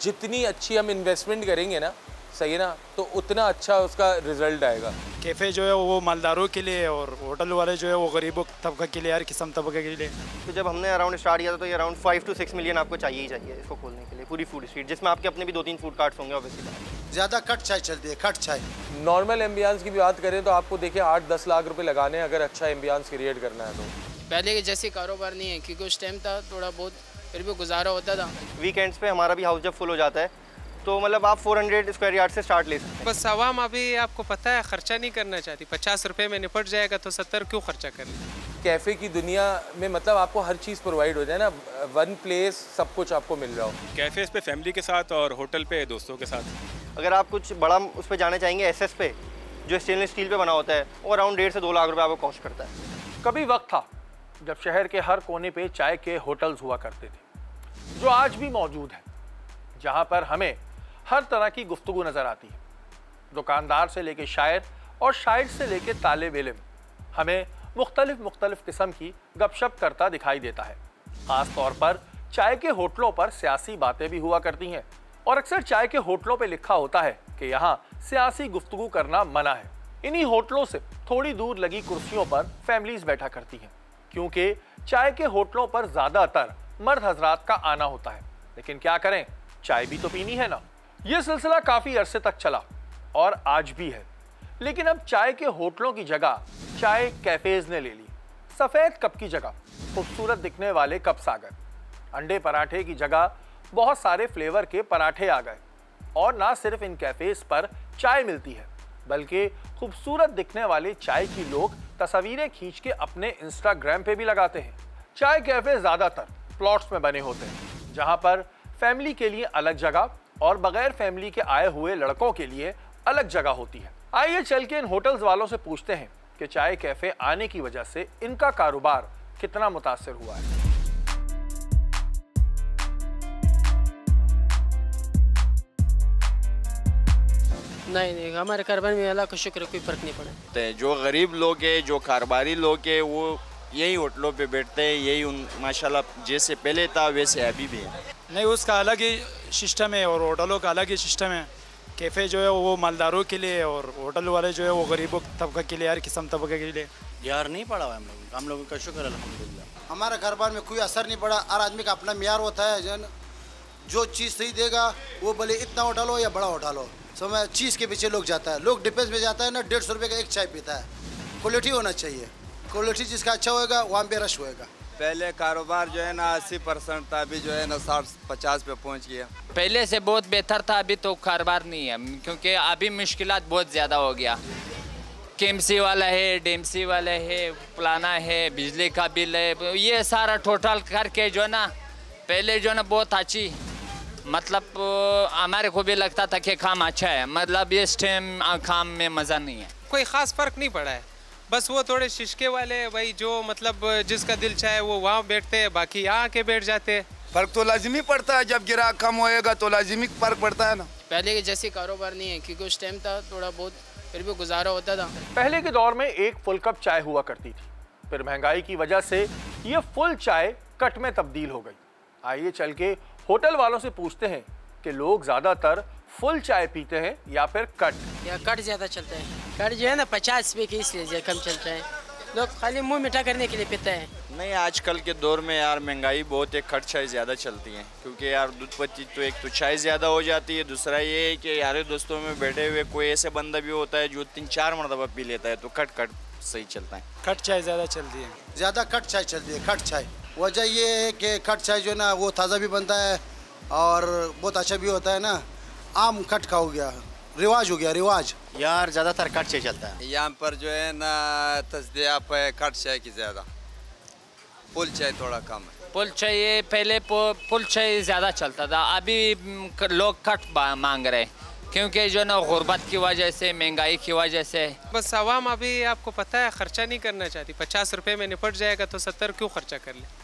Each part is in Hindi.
जितनी अच्छी हम इन्वेस्टमेंट करेंगे ना, सही है ना, तो उतना अच्छा उसका रिजल्ट आएगा। कैफ़े जो है वो मालदारों के लिए और होटल वाले जो है वो गरीबों तबका के लिए, हर किस्म तबके के लिए। तो जब हमने अराउंड स्टार्ट किया था तो ये अराउंड 5 to 6 मिलियन आपको चाहिए ही चाहिए इसको खोलने के लिए, पूरी फूड स्ट्रीट, जिसमें आपके अपने भी 2-3 फूड कार्ट्स होंगे ऑब्वियसली। ज़्यादा कट चाय चलती है, कट चाय। नॉर्मल एम्बियंस की भी बात करें तो आपको देखिए 8-10 लाख रुपए लगाने अगर अच्छा एम्बियंस क्रिएट करना है तो। पहले के जैसे कारोबार नहीं है, क्योंकि उस टाइम था थोड़ा बहुत फिर भी गुजारा होता था। वीकेंड्स पे हमारा भी हाउस जब फुल हो जाता है तो मतलब आप 400 स्क्वायर यार्ड से स्टार्ट ले सकते हैं। बस आवाम अभी आपको पता है खर्चा नहीं करना चाहती, 50 रुपए में निपट जाएगा तो 70 क्यों खर्चा करना। कैफ़े की दुनिया में मतलब आपको हर चीज़ प्रोवाइड हो जाए ना, वन प्लेस सब कुछ आपको मिल रहा हो। कैफ़ेज़ पे फैमिली के साथ और होटल पे दोस्तों के साथ। अगर आप कुछ बड़ा उस पर जाना चाहेंगे एसएस पे, जो स्टेनलेस स्टील पे बना होता है, वो अराउंड 1.5 से 2 लाख रुपए आपको कॉस्ट करता है। कभी वक्त था जब शहर के हर कोने पे चाय के होटल्स हुआ करते थे, जो आज भी मौजूद हैं, जहां पर हमें हर तरह की गुफ्तगू नजर आती है। दुकानदार से लेके शायर और शायर से लेके तालिब इल्म हमें मुख्तलिफ किस्म की गपशप करता दिखाई देता है। खास तौर पर चाय के होटलों पर सियासी बातें भी हुआ करती हैं और अक्सर चाय के होटलों पे लिखा होता है कि यहाँ सियासी गुफ्तगू करना मना है। इन्हीं होटलों से थोड़ी दूर लगी कुर्सियों पर फैमिलीज बैठा करती हैं, क्योंकि चाय के होटलों पर ज्यादातर मर्द हजरात का आना होता है। लेकिन क्या करें, चाय भी तो पीनी है ना। यह सिलसिला काफी अरसे तक चला और आज भी है, लेकिन अब चाय के होटलों की जगह चाय कैफेज ने ले ली। सफेद कप की जगह खूबसूरत दिखने वाले कप्स आ गए, अंडे पराठे की जगह बहुत सारे फ्लेवर के पराठे आ गए, और ना सिर्फ इन कैफेज पर चाय मिलती है, बल्कि खूबसूरत दिखने वाले चाय की लोग तस्वीरें खींच के अपने इंस्टाग्राम पे भी लगाते हैं। चाय कैफे ज्यादातर प्लॉट्स में बने होते हैं, जहां पर फैमिली के लिए अलग जगह और बगैर फैमिली के आए हुए लड़कों के लिए अलग जगह होती है। आइए चल के इन होटल्स वालों से पूछते हैं कि चाय कैफे आने की वजह से इनका कारोबार कितना मुतासिर हुआ है। नहीं, हमारे कारोबार में अल्लाह का शुक्र कोई फर्क नहीं पड़ा। जो गरीब लोग हैं, जो कारोबारी लोग हैं, वो यही होटलों पे बैठते हैं। यही उन माशाल्लाह जैसे पहले था वैसे अभी भी है। नहीं, उसका अलग ही सिस्टम है और होटलों का अलग ही सिस्टम है। कैफ़े जो है वो मालदारों के लिए और होटल वाले जो है वो गरीबों तबके के लिए, हर किस्म तबके के लिए। यार नहीं पड़ा हुआ हम लोगों का शुक्र अल्हम्दुलिल्लाह। हमारे कारोबार में कोई असर नहीं पड़ा। हर आदमी का अपना मियार होता है, जो चीज़ सही देगा वो भले इतना होटल हो या बड़ा होटल हो, समय चीज़ के पीछे लोग जाता है। लोग डिफेंस में जाता है ना, 150 रुपये का एक चाय पीता है। क्वालिटी होना चाहिए, क्वालिटी जिसका अच्छा होएगा वहाँ पे रश होएगा। पहले कारोबार जो है ना 80% था, अभी जो है ना 60-50 पे पहुंच गया। पहले से बहुत बेहतर था, अभी तो कारोबार नहीं है, क्योंकि अभी मुश्किलात बहुत ज़्यादा हो गया। केएमसी वाला है, डीएमसी वाला है, फलाना है, बिजली का बिल है, ये सारा टोटल करके जो है ना पहले जो है ना बहुत अच्छी, मतलब हमारे को भी लगता था कि काम अच्छा है, मतलब इस टाइम काम में मज़ा नहीं है। कोई ख़ास फ़र्क नहीं पड़ा है, बस वो थोड़े शिशके वाले भाई जो मतलब जिसका दिल चाहे वो वहाँ बैठते हैं, बाकी यहाँ आके बैठ जाते हैं। फर्क तो लाजिमी पड़ता है, जब गिराक कम होएगा तो लाजिमी फर्क पड़ता है ना। पहले के जैसे कारोबार नहीं है, क्योंकि उस टाइम था थोड़ा बहुत फिर भी गुजारा होता था। पहले के दौर में एक फुल कप चाय हुआ करती थी, फिर महंगाई की वजह से ये फुल चाय कट में तब्दील हो गई। आइए चल के होटल वालों से पूछते हैं कि लोग ज्यादातर फुल चाय पीते हैं या फिर कट। या कट ज़्यादा चलता है, कट जो है ना 50 रुपये की इसलिए कम चलता है, लोग खाली मुंह मीठा करने के लिए पीते हैं। नहीं, आजकल के दौर में यार महंगाई बहुत है, खट चाय ज़्यादा चलती है, क्योंकि यार दूध पत्ती तो एक तो चाय ज़्यादा हो जाती है, दूसरा ये है कि यार दोस्तों में बैठे हुए कोई ऐसे बंदा भी होता है जो 3-4 मरतबा पी लेता है, तो कट सही चलता है। कट चाय ज़्यादा चलती है, ज़्यादा कट चाय चलती है, कट चाय। वजह ये है कि कट चाय जो है ना वो ताज़ा भी बनता है और बहुत अच्छा भी होता है ना। आम कट का हो गया, रिवाज हो गया, रिवाज। यार ज़्यादातर कट चाय चलता है यहाँ पर जो है ना, तस्दीक है कट चाय की ज़्यादा, फुल चाय थोड़ा कम है। फुल चाय पहले फुल चाय ज़्यादा चलता था, अभी लोग कट मांग रहे, क्योंकि जो ना गुर्बत की वजह से, महंगाई की वजह से। बस आवाम अभी आपको पता है खर्चा नहीं करना चाहती, 50 रुपए में निपट जाएगा तो 70 क्यों खर्चा कर ले।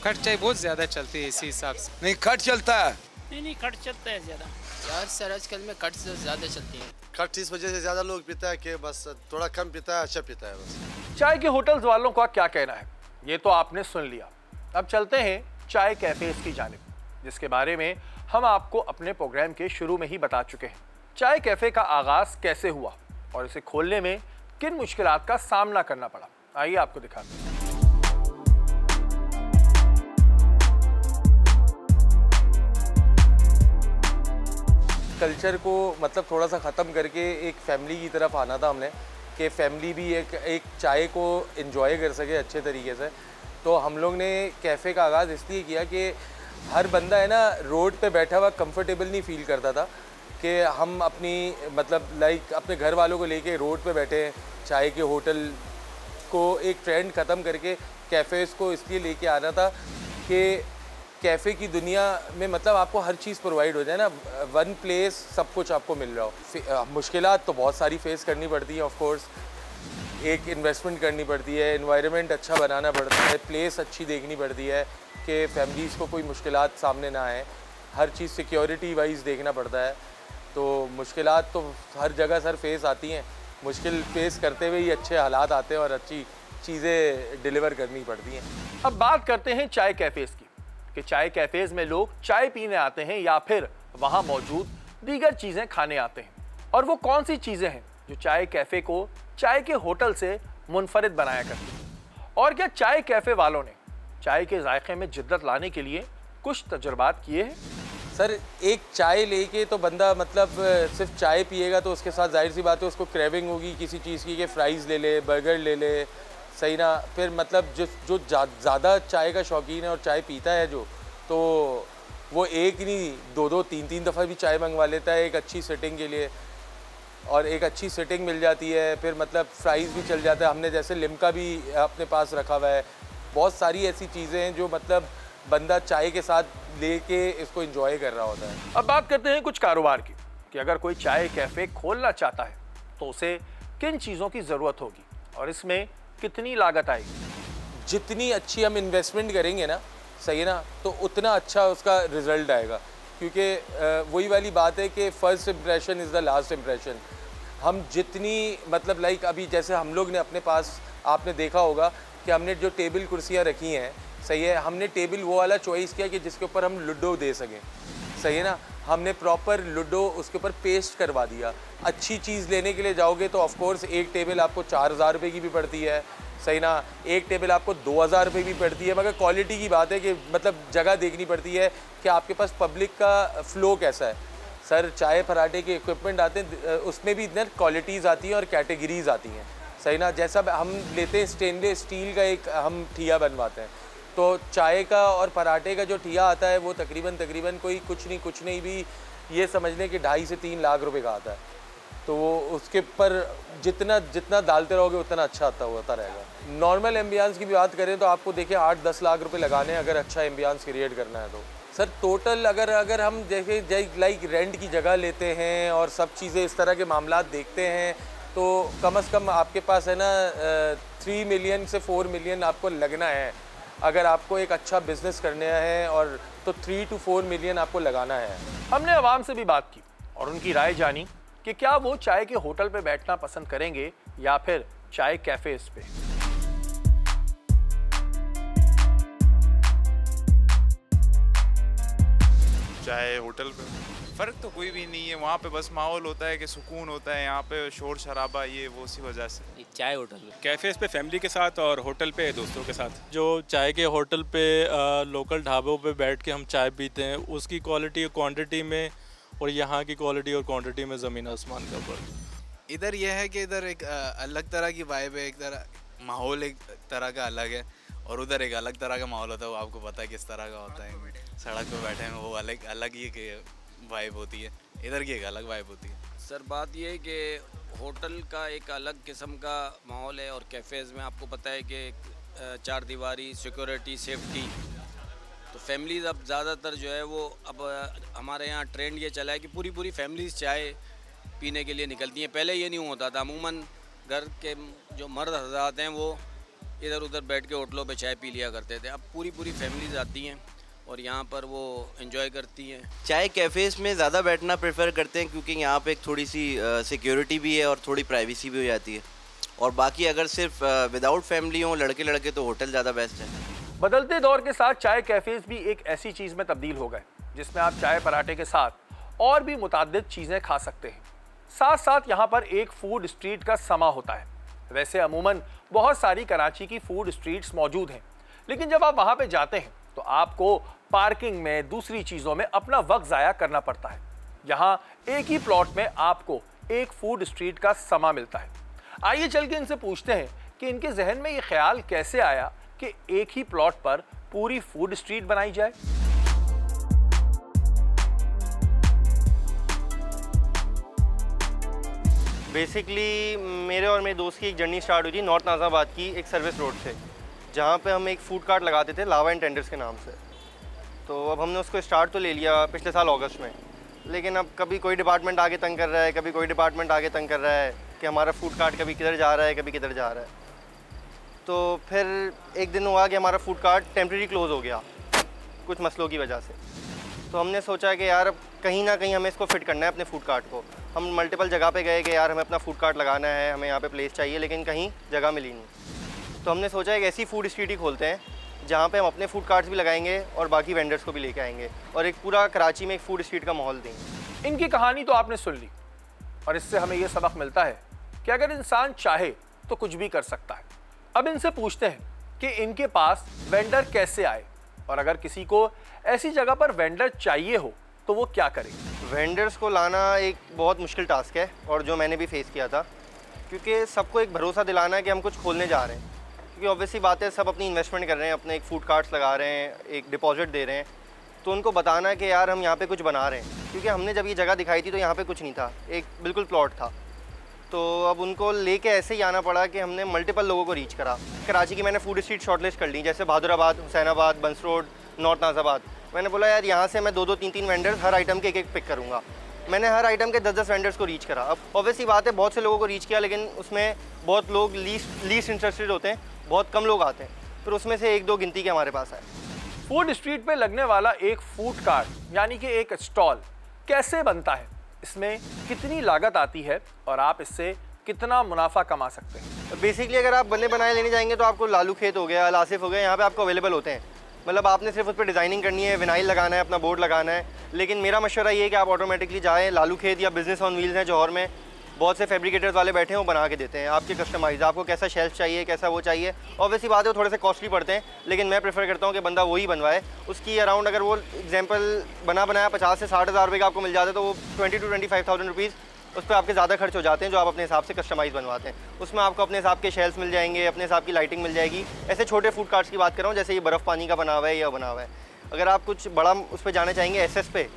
खट चाय बहुत ज़्यादा चलती है इसी हिसाब से। नहीं, खट चलता है। नहीं कट चलता है ज़्यादा यार सर, आजकल में कट से ज़्यादा चलती है। कट इस वजह से ज़्यादा लोग पीता है कि बस थोड़ा कम पीता है, अच्छा पीता है बस। चाय के होटल्स वालों का क्या कहना है ये तो आपने सुन लिया। अब चलते हैं चाय कैफेज की जानिब, जिसके बारे में हम आपको अपने प्रोग्राम के शुरू में ही बता चुके हैं चाय कैफ़े का आगाज़ कैसे हुआ और इसे खोलने में किन मुश्किलात का सामना करना पड़ा। आइए आपको दिखाते हैं। कल्चर को मतलब थोड़ा सा ख़त्म करके एक फैमिली की तरफ आना था हमने, कि फैमिली भी एक चाय को एंजॉय कर सके अच्छे तरीके से। तो हम लोग ने कैफ़े का आगाज़ इसलिए किया कि हर बंदा है ना रोड पे बैठा हुआ कंफर्टेबल नहीं फील करता था, कि हम अपनी मतलब लाइक अपने घर वालों को लेके रोड पे बैठे हैं। चाय के होटल को एक ट्रेंड ख़त्म करके कैफ़ेज़ को इसलिए लेके आना था कि कैफ़े की दुनिया में मतलब आपको हर चीज़ प्रोवाइड हो जाए ना, वन प्लेस सब कुछ आपको मिल रहा हो। मुश्किलात तो बहुत सारी फेस करनी पड़ती हैं, ऑफ कोर्स एक इन्वेस्टमेंट करनी पड़ती है, एनवायरनमेंट अच्छा बनाना पड़ता है, प्लेस अच्छी देखनी पड़ती है कि फैमिलीज़ को कोई मुश्किलात सामने ना आए, हर चीज़ सिक्योरिटी वाइज देखना पड़ता है। तो मुश्किलात तो हर जगह सर फेस आती हैं, मुश्किल फेस करते हुए ही अच्छे हालात आते हैं और अच्छी चीज़ें डिलीवर करनी पड़ती हैं। अब बात करते हैं चाय कैफ़ेज़ की, कि चाय कैफ़ेज़ में लोग चाय पीने आते हैं या फिर वहाँ मौजूद दीगर चीज़ें खाने आते हैं, और वो कौन सी चीज़ें हैं जो चाय कैफ़े को चाय के होटल से मुनफरिद बनाया करती हैं, और क्या चाय कैफ़े वालों ने चाय के जायके में जिद्दत लाने के लिए कुछ तजुर्बात किए हैं। सर एक चाय लेके तो बंदा मतलब सिर्फ चाय पिएगा तो उसके साथ जाहिर सी बात है उसको क्रेविंग होगी किसी चीज़ की, कि फ़्राइज़ ले ले, बर्गर ले ले, सही ना। फिर मतलब जो ज़्यादा चाय का शौकीन है और चाय पीता है जो, तो वो एक नहीं दो तीन दफ़ा भी चाय मंगवा लेता है एक अच्छी सेटिंग के लिए, और एक अच्छी सेटिंग मिल जाती है। फिर मतलब फ्राइज़ भी चल जाता है, हमने जैसे लिम्का भी अपने पास रखा हुआ है। बहुत सारी ऐसी चीज़ें हैं जो मतलब बंदा चाय के साथ लेके इसको एंजॉय कर रहा होता है। अब बात करते हैं कुछ कारोबार की, कि अगर कोई चाय कैफ़े खोलना चाहता है तो उसे किन चीज़ों की ज़रूरत होगी और इसमें कितनी लागत आएगी। जितनी अच्छी हम इन्वेस्टमेंट करेंगे ना, सही है ना, तो उतना अच्छा उसका रिज़ल्ट आएगा, क्योंकि वही वाली बात है कि first impression is the last impression. हम जितनी मतलब लाइक अभी जैसे हम लोग ने अपने पास आपने देखा होगा कि हमने जो टेबल कुर्सियाँ रखी हैं, सही है, हमने टेबल वो वाला चॉइस किया कि जिसके ऊपर हम लूडो दे सकें, सही है ना। हमने प्रॉपर लूडो उसके ऊपर पेस्ट करवा दिया। अच्छी चीज़ लेने के लिए जाओगे तो ऑफ कोर्स एक टेबल आपको 4,000 रुपये की भी पड़ती है, सही ना, एक टेबल आपको 2,000 रुपये भी पड़ती है। मगर क्वालिटी की बात है कि मतलब जगह देखनी पड़ती है कि आपके पास पब्लिक का फ़्लो कैसा है। सर चाय पराठे के इक्विपमेंट आते हैं, उसमें भी इधर क्वालिटीज़ आती हैं और कैटेगरीज़ आती हैं, सही ना। जैसा हम लेते हैं स्टेनलेस स्टील का एक हम ठिया बनवाते हैं, तो चाय का और पराठे का जो ठिया आता है वो तकरीबन कोई कुछ नहीं भी ये समझ लें कि 2.5 से 3 लाख रुपए का आता है। तो वो उसके ऊपर जितना डालते रहोगे उतना अच्छा होता रहेगा। नॉर्मल एम्बियंस की भी बात करें तो आपको देखिए 8-10 लाख रुपए लगाने हैं अगर अच्छा एम्बियंस क्रिएट करना है तो। सर टोटल अगर हम देखें लाइक रेंट की जगह लेते हैं और सब चीज़ें इस तरह के मामला देखते हैं तो कम से कम आपके पास है ना 3 मिलियन से 4 मिलियन आपको लगना है अगर आपको एक अच्छा बिजनेस करना है, और तो 3 to 4 मिलियन आपको लगाना है। हमने आवाम से भी बात की और उनकी राय जानी कि क्या वो चाय के होटल पे बैठना पसंद करेंगे या फिर चाय कैफेज पे। चाहे होटल पे, फ़र्क तो कोई भी नहीं है। वहाँ पे बस माहौल होता है कि सुकून होता है, यहाँ पे शोर शराबा ये वो सी वजह से। चाय होटल कैफ़ेज़ पे फैमिली के साथ और होटल पे दोस्तों के साथ। जो चाय के होटल पे लोकल ढाबों पे बैठ के हम चाय पीते हैं उसकी क्वालिटी और क्वांटिटी में और यहाँ की क्वालिटी और क्वांटिटी में ज़मीन आसमान का फर्क। इधर यह है कि इधर एक अलग तरह की वाइब है, एक तरह माहौल एक तरह का अलग है, और उधर एक अलग तरह का माहौल होता है, वो आपको पता है किस तरह का होता है। सड़क पे बैठे हैं वो अलग ही वाइब होती है, इधर की एक अलग वाइब होती है। सर बात ये है कि होटल का एक अलग किस्म का माहौल है और कैफ़ेज़ में आपको पता है कि 4 दीवारी, सिक्योरिटी, सेफ्टी। तो फैमिलीज़ अब ज़्यादातर जो है वो अब हमारे यहाँ ट्रेंड ये चला है कि पूरी फैमिलीज़ चाय पीने के लिए निकलती हैं। पहले ये नहीं होता था, अमूमन घर के जो मर्द हज़रात हैं वो इधर उधर बैठ के होटलों पे चाय पी लिया करते थे। अब पूरी फैमिलीज़ आती हैं और यहाँ पर वो एंजॉय करती हैं। चाय कैफ़ेज़ में ज़्यादा बैठना प्रेफर करते हैं क्योंकि यहाँ पे एक थोड़ी सी सिक्योरिटी भी है और थोड़ी प्राइवेसी भी हो जाती है, और बाकी अगर सिर्फ विदाउट फैमिली हो लड़के तो होटल ज़्यादा बेस्ट है। बदलते दौर के साथ चाय कैफ़ेज़ भी एक ऐसी चीज़ में तब्दील हो गए जिसमें आप चाय पराठे के साथ और भी मुताद्दिद चीज़ें खा सकते हैं। साथ साथ यहाँ पर एक फूड स्ट्रीट का समा होता है। वैसे अमूमन बहुत सारी कराची की फूड स्ट्रीट्स मौजूद हैं, लेकिन जब आप वहाँ पे जाते हैं तो आपको पार्किंग में, दूसरी चीज़ों में अपना वक्त ज़ाया करना पड़ता है। यहाँ एक ही प्लॉट में आपको एक फूड स्ट्रीट का समा मिलता है। आइए चल के इनसे पूछते हैं कि इनके जहन में ये ख्याल कैसे आया कि एक ही प्लॉट पर पूरी फूड स्ट्रीट बनाई जाए। बेसिकली मेरे और मेरे दोस्त की एक जर्नी स्टार्ट हुई थी नॉर्थ नाज़ाबाद की एक सर्विस रोड से, जहाँ पे हम एक फूड कार्ट लगाते थे लावा एंड टेंडर्स के नाम से। तो अब हमने उसको स्टार्ट तो ले लिया पिछले साल अगस्त में, लेकिन अब कभी कोई डिपार्टमेंट आगे तंग कर रहा है, कभी कोई डिपार्टमेंट आगे तंग कर रहा है कि हमारा फूड कार्ट कभी किधर जा रहा है, कभी किधर जा रहा है। तो फिर एक दिन हुआ कि हमारा फूड कार्ट टेम्प्रेरी क्लोज़ हो गया कुछ मसलों की वजह से। तो हमने सोचा कि यार अब कहीं ना कहीं हमें इसको फिट करना है अपने फूड कार्ट को। हम मल्टीपल जगह पे गए कि यार हमें अपना फूड कार्ट लगाना है, हमें यहाँ पे प्लेस चाहिए, लेकिन कहीं जगह मिली नहीं। तो हमने सोचा एक ऐसी फूड स्ट्रीट ही खोलते हैं जहाँ पे हम अपने फूड कार्ट्स भी लगाएंगे और बाकी वेंडर्स को भी लेके आएंगे और एक पूरा कराची में एक फूड स्ट्रीट का माहौल देंगे। इनकी कहानी तो आपने सुन ली और इससे हमें यह सबक मिलता है कि अगर इंसान चाहे तो कुछ भी कर सकता है। अब इनसे पूछते हैं कि इनके पास वेंडर कैसे आए और अगर किसी को ऐसी जगह पर वेंडर चाहिए हो तो वो क्या करे। वेंडर्स को लाना एक बहुत मुश्किल टास्क है और जो मैंने भी फेस किया था, क्योंकि सबको एक भरोसा दिलाना है कि हम कुछ खोलने जा रहे हैं, क्योंकि ऑब्वियसली बात है सब अपनी इन्वेस्टमेंट कर रहे हैं, अपने एक फूड कार्ट्स लगा रहे हैं, एक डिपॉजिट दे रहे हैं, तो उनको बताना है कि यार हम यहाँ पे कुछ बना रहे हैं। क्योंकि हमने जब ये जगह दिखाई थी तो यहाँ पे कुछ नहीं था, एक बिल्कुल प्लॉट था। तो अब उनको लेके ऐसे ही आना पड़ा कि हमने मल्टीपल लोगों को रीच करा। कराची की मैंने फूड स्ट्रीट शॉर्टलिस्ट कर ली, जैसे बहादुराबाद, हुसैनाबाद, बंस रोड, नॉर्थ नाज़ाबाद। मैंने बोला यार यहाँ से मैं 2-2, 3-3 वेंडर्स हर आइटम के एक पिक करूँगा। मैंने हर आइटम के 10-10 वेंडर्स को रीच करा। अब ऑब्वियसली बात है बहुत से लोगों को रीच किया, लेकिन उसमें बहुत लोग लीस्ट इंटरेस्टेड होते हैं, बहुत कम लोग आते हैं, फिर उसमें से 1-2 गिनती के हमारे पास आए। फूड स्ट्रीट पे लगने वाला एक फूड कार्ट यानी कि एक स्टॉल कैसे बनता है, इसमें कितनी लागत आती है और आप इससे कितना मुनाफा कमा सकते हैं। बेसिकली अगर आप बने बनाए लेने जाएंगे तो आपको लालू खेत हो गया, लासिफ हो गया, यहाँ पे आपको अवेलेबल होते हैं। मतलब आपने सिर्फ उस पर डिज़ाइनिंग करनी है, विनाइल लगाना है, अपना बोर्ड लगाना है। लेकिन मेरा मशवरा ये है कि आप ऑटोमेटिकली जाएँ लालू खेत या बिज़नेस ऑन व्हील्स हैं जौहर में, बहुत से फैब्रिकेटर्स वाले बैठे हैं, वो बना के देते हैं आपके कस्टमाइज। आपको कैसा शेल्फ चाहिए, कैसा वो चाहिए। ऑब्वियसली बात है वो थोड़े से कॉस्टली पड़ते हैं, लेकिन मैं प्रेफर करता हूँ कि बंदा वही बनवाए। उसकी अराउंड अगर वो एग्जांपल बनाया 50 से 60 हज़ार रुपये का आपको मिल जाता है, तो वो 20 to 25,000 रुपीज़ उस पर आपके ज़्यादा खर्च हो जाते हैं, जो आप अपने हिसाब से कस्टमाइज़ बनवाते हैं। उसमें आपको अपने हिसाब के शेल्फ मिल जाएंगे, अपने हिसाब की लाइटिंग मिल जाएगी। ऐसे छोटे फूड कार्ट्स की बात कर रहा हूँ, जैसे ये बर्फ़ पानी का बना हुआ है या बना हुआ है। अगर आप कुछ बड़ा उस पर जाना चाहेंगे SS पे,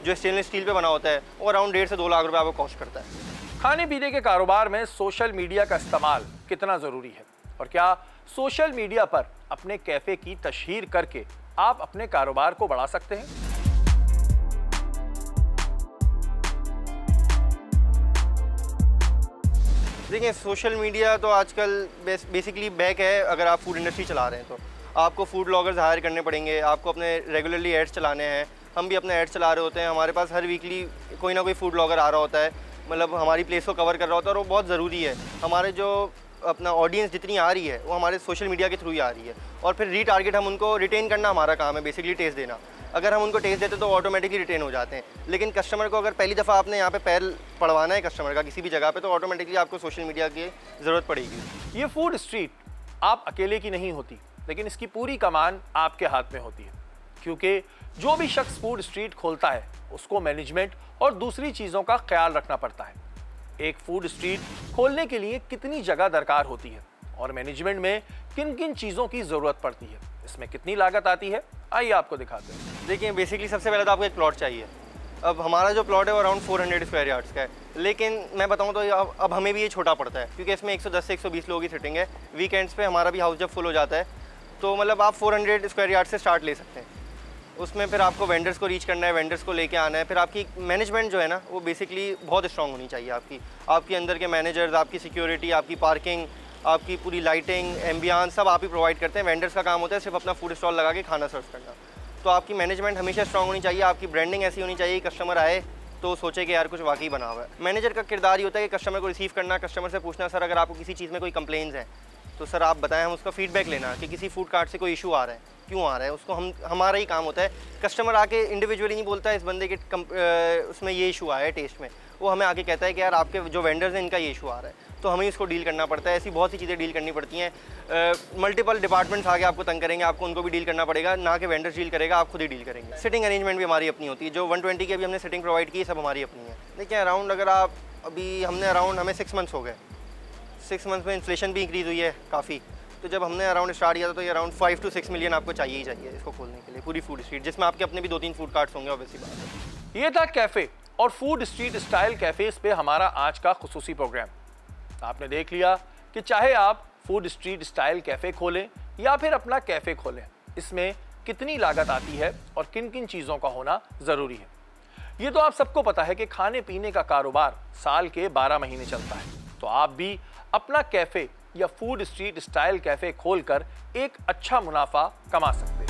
जो स्टेनलेस स्टील पे बना होता है, वो अराउंड 1.5 से 2 लाख रुपये आपको कॉस्ट करता है। खाने पीने के कारोबार में सोशल मीडिया का इस्तेमाल कितना ज़रूरी है और क्या सोशल मीडिया पर अपने कैफ़े की तशहीर करके आप अपने कारोबार को बढ़ा सकते हैं। देखिए सोशल मीडिया तो आजकल बेसिकली बैक है। अगर आप फूड इंडस्ट्री चला रहे हैं तो आपको फूड ब्लॉगर्स हायर करने पड़ेंगे, आपको अपने रेगुलरली एड्स चलाने हैं। हम भी अपने एड्स चला रहे होते हैं, हमारे पास हर वीकली कोई ना कोई फूड ब्लॉगर आ रहा होता है, मतलब हमारी प्लेस को कवर कर रहा होता है, और वो बहुत ज़रूरी है। हमारे जो अपना ऑडियंस जितनी आ रही है वो हमारे सोशल मीडिया के थ्रू ही आ रही है, और फिर रीटारगेट हम उनको रिटेन करना हमारा काम है, बेसिकली टेस्ट देना। अगर हम उनको टेस्ट देते तो ऑटोमेटिकली रिटेन हो जाते हैं। लेकिन कस्टमर को अगर पहली दफ़ा आपने यहाँ पे पैर पड़वाना है कस्टमर का किसी भी जगह पे, तो ऑटोमेटिकली आपको सोशल मीडिया की ज़रूरत पड़ेगी। ये फूड स्ट्रीट आप अकेले की नहीं होती, लेकिन इसकी पूरी कमान आपके हाथ में होती है, क्योंकि जो भी शख्स फूड स्ट्रीट खोलता है उसको मैनेजमेंट और दूसरी चीज़ों का ख्याल रखना पड़ता है। एक फूड स्ट्रीट खोलने के लिए कितनी जगह दरकार होती है और मैनेजमेंट में किन किन चीज़ों की ज़रूरत पड़ती है, इसमें कितनी लागत आती है, आइए आपको दिखाते हैं। देखिए बेसिकली सबसे पहले तो आपको एक प्लॉट चाहिए। अब हमारा जो प्लॉट है वो अराउंड 400 स्क्वायर यार्ड्स का है, लेकिन मैं बताऊं तो अब हमें भी ये छोटा पड़ता है, क्योंकि इसमें 110 से 120 लोगों की सिटिंग है। वीकेंड्स पे हमारा भी हाउस जब फुल हो जाता है, तो मतलब आप 400 स्क्वायर यार्ड से स्टार्ट ले सकते हैं। उसमें फिर आपको वेंडर्स को रीच करना है, वेंडर्स को लेके आना है। फिर आपकी मैनेजमेंट जो है ना वो बेसिकली बहुत स्ट्रॉन्ग होनी चाहिए आपकी अंदर के मैनेजर्स, आपकी सिक्योरिटी, आपकी पार्किंग, आपकी पूरी लाइटिंग, एम्बियंस सब आप ही प्रोवाइड करते हैं। वेंडर्स का काम होता है सिर्फ अपना फूड स्टॉल लगा के खाना सर्व करना। तो आपकी मैनेजमेंट हमेशा स्ट्रॉन्ग होनी चाहिए, आपकी ब्रांडिंग ऐसी होनी चाहिए कस्टमर आए तो सोचे कि यार कुछ वाकई बना हुआ है। मैनेजर का किरदार ये होता है कि कस्टमर को रिसीव करना, कस्टमर से पूछना सर अगर आपको किसी चीज़ में कोई कंप्लेंट्स हैं तो सर आप बताएं, हम उसका फीडबैक लेना कि किसी फूड कार्ट से कोई इशू आ रहा है क्यों आ रहा है, उसको हमारा ही काम होता है। कस्टमर आके इंडिविजुअली नहीं बोलता है इस बंदे के उसमें ये इशू आया है टेस्ट में, वो हमें आके कहता है कि यार आपके जो वेंडर्स हैं इनका ये इशू आ रहा है, तो हमें इसको डील करना पड़ता है। ऐसी बहुत सी चीज़ें डील करनी पड़ती हैं। मल्टीपल डिपार्टमेंट्स आगे आपको तंग करेंगे, आपको उनको भी डील करना पड़ेगा, ना कि वेंडर्स डील करेगा, आप खुद ही डील करेंगे। सिटिंग अरेंजमेंट भी हमारी अपनी होती है, जो 120 की अभी हमने सिटिंग प्रोवाइड की सब हमारी अपनी है। देखिए अराउंड अगर आप अभी हमें 6 मंथ्स हो गए, 6 मंथ्स में इन्फ्लेशन भी इंक्रीज़ हुई है काफ़ी, तो जब हमने अराउंड स्टार्ट किया था तो ये अराउंड 5 to 6 मिलियन आपको चाहिए ही चाहिए इसको खोलने के लिए, पूरी फूड स्ट्रीट, जिसमें आपके अपने भी 2-3 फूड कार्ट्स होंगे। ऑब्वियसली बात है। ये था कैफ़े और फूड स्ट्रीट स्टाइल कैफ़ेज़ पे हमारा आज का खुसूसी प्रोग्राम। आपने देख लिया कि चाहे आप फूड स्ट्रीट स्टाइल कैफ़े खोलें या फिर अपना कैफ़े खोलें, इसमें कितनी लागत आती है और किन किन चीज़ों का होना ज़रूरी है। ये तो आप सबको पता है कि खाने पीने का कारोबार साल के 12 महीने चलता है, तो आप भी अपना कैफ़े या फूड स्ट्रीट स्टाइल कैफ़े खोलकर एक अच्छा मुनाफा कमा सकते हैं।